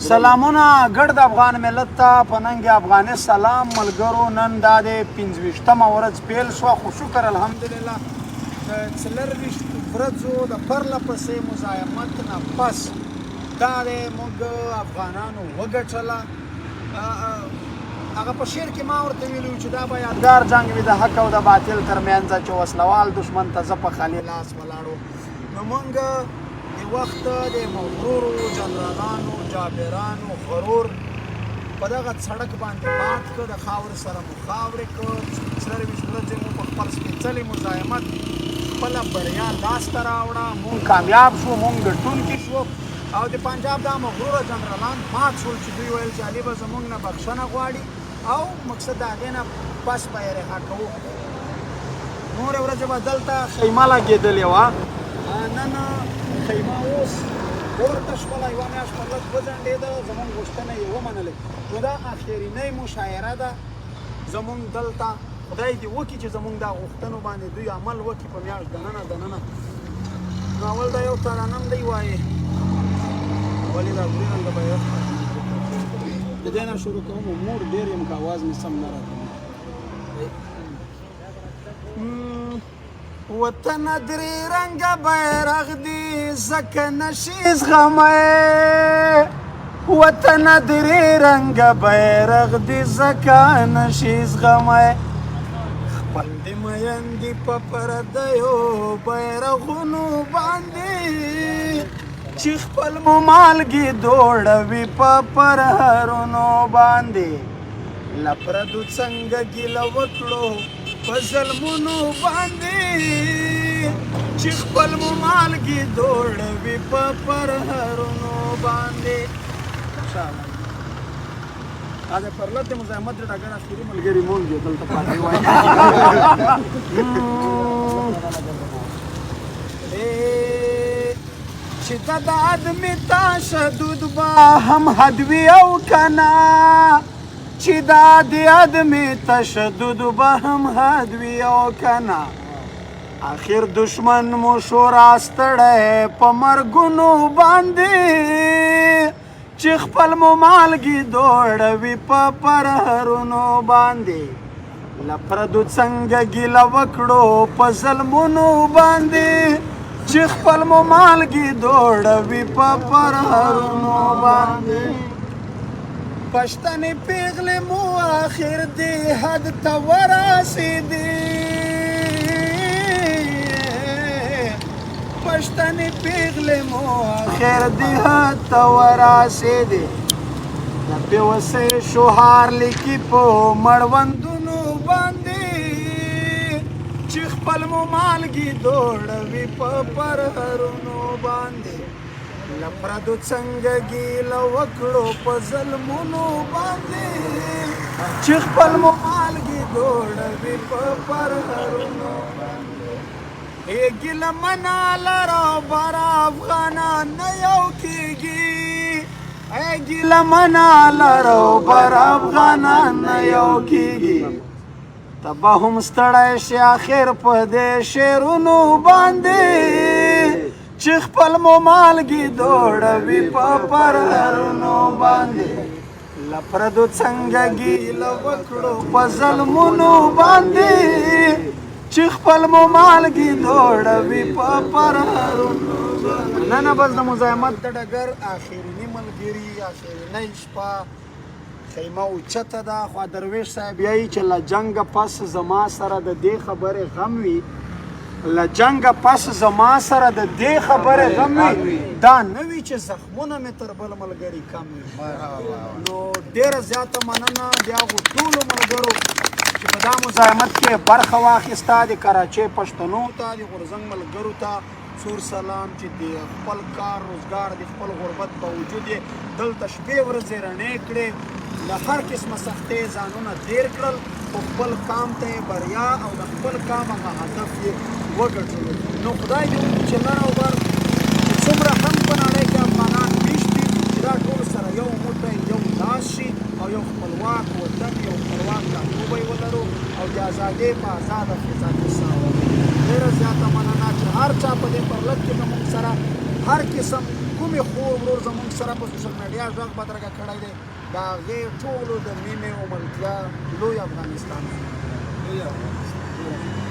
سلامونه ګرد افغان ملت ته په ننګ افغاني سلام ملګرو نن دا د 25مه ورځ پیل شوه خو شکر الحمدلله د 24 ورځو د پرله پسې مزاحمت نه پس دا د موږ افغانانو وګټله هغه په شعر کې ما ورته ویلي وو چې دا به یادګار جنګ وي د حق او د باطل ترمنځ چې وسلوال دښمن ته زه په خالي لاس ولاړو نو موږ د وخت د مغرورو جنرالانو جابرانو غرور په دغه سړک باندې مات کړ د خاورې سره مو خاورې کړ 24 ورځې مو په خپل سپېڅلي مزاحمت خپله بریا لاسته راوړه مونږ کامیاب شو مونږ ګټونکي شو او د پنجاب دا مغروره جنرالان مات شول چې دوی ویل چې علي به زموږ نه بخښنه غواړي او مقصد د هغې نه بس به یې رها کوو نورې ورځې به دلته خیمه لګېدلې وه نن خیمه اوس ورته شوله یوه میاشت په لږ وځنډېده زموږ غوښتنه یې ومنلې نو دا اخرینۍ مشاعره ده زموږ دلته خدای دې وکړي چې زموږ دا غوښتنو باندې دوی عمل وکړي په میاشت دننه نو اول دا یو ترانم دی وایي ولې دا ګورې د بیرغ د دې نه شروع کوم مور ډېر یم که اواز مې سم نه راځي وطن درې رنګه بیرغ دی ځکه نشي زغمی وطن درې رنګه بیرغ دی ځکه نشي زغمی خپل د میندې په پردیو بیرغونو باندې چې خپل مو مالګې دوړوي په پرهرونو باندې له پردو څنګه ګیله وکړو په ظلمونو باندې چې خپل مو مالګې دوړوي په پرهرونو باندې دا د پرلت د مزاحمت د ډګر اخري ملګري مونږ یو دلته پاتې وایي چې دا د آدمي تشدد به هم حد وي او که نه چې دا د آدمي تشدد به هم حد وي او که نه آخر دشمن مو شو راستړی په مرګونو باندې چې خپل مو مالګې دوړوي په پرهرونو باندې له پردو څنګه ګیله وکړو په ظلمونو باندې چې خپل مو مالګې دوړوي په پرهرونو باندې پښتنې پیغلې مو آخر دې حد ته ورسېدې پښتنې پیغلې مو آخر دې حد ته ورسېدې د بېوسۍ شوهار لیکي په مړوندونو باندې چې خپل مو مالګې دوړوي په پرهرونو باندې له پردو څنګه ګیله وکړو په ظلمونو باندې چې خپل مو مالګې دوړوي په پرهرونو باندې ګیله منه لرو بر افغانان نه یو کېږي ګیله منه لرو بر افغانان نه یو کېږي ته به هم ستړی شي آخر په دې شعرونو باندې چې خپل مو مالګې دوړوي په پرهرونو باندې له پردو څنګه ګیله وکړو په ظلمونو باندې چې خپل مو مالګې دوړوي په پرهرونو باندې نه بس د مزاحمت د ډګر آخریني ملګري آخرینۍ شپه خیمه اوچته ده خو درویش صاحب یایي چې له جنګه پس زما سره د دې خبرې غم وي له جنګه پس زما سره د دې خبرې غم وي دا نه وي چې زخمونه مې تر بل ملګري کم وي نو ډېره زیاته مننه د هغو ټولو ملګرو چې په دا مزاحمت کې برخه واخیسته د کراچۍ پښتنو ته د غورځنګ ملګرو ته سور سلام چې د خپل کار روزګار د خپل غربت باوجود یې دلته شپې ورځې رڼې کړې له هر قسمه سختۍ ځانونه تېر کړل خو خپل کام ته یې بریا او د خپل کام هغه هدف یې وګټلو نو خدای دې وکړي چې لر او بر چې څومره هم په نړۍ کې افغانان مېشت دي چې دا ټول سره یو موټی یو لاس شي او یو خپلواک وطن یو خپلواک ټاټوبی ولرو او د ازادۍ په ازاده فضا کې ساه ولرو ډېره زیاته مننه چې هر چا په دې پرلت کې زموږ سره هر قسم کومې خور ورور زموږ سره په سوشل میډیا غږ بدرګه کړی دی د هغې ټولو د مینې او ملتیا لوی افغانستان